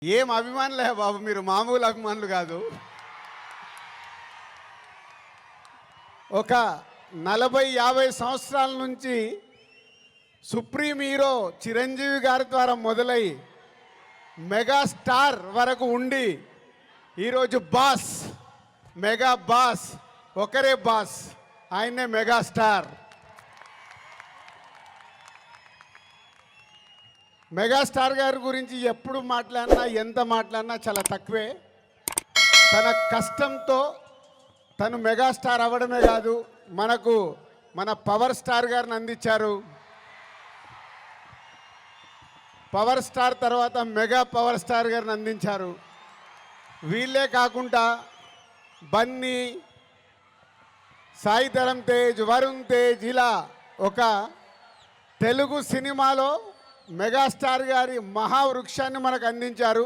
ఏం అభిమానులే బాబు, మీరు మామూలు అభిమానులు కాదు. ఒక 40-50 సంవత్సరాల నుంచి సుప్రీం హీరో చిరంజీవి గారి ద్వారా మొదలై మెగాస్టార్ వరకు ఉండి ఈరోజు బాస్, మెగా బాస్, ఒకరే బాస్, ఆయనే మెగాస్టార్. మెగాస్టార్ గారి గురించి ఎప్పుడు మాట్లాడినా, ఎంత మాట్లాడినా చాలా తక్కువే. తన కష్టంతో తను మెగాస్టార్ అవ్వడమే కాదు, మనకు మన పవర్ స్టార్ గారిని అందించారు. పవర్ స్టార్ తర్వాత మెగా పవర్ స్టార్ గారిని అందించారు. వీళ్ళే కాకుండా బన్నీ, సాయి ధరమ్ తేజ్, వరుణ్ తేజ్, ఇలా ఒక తెలుగు సినిమాలో మెగాస్టార్ గారి మహావృక్షాన్ని మనకు అందించారు.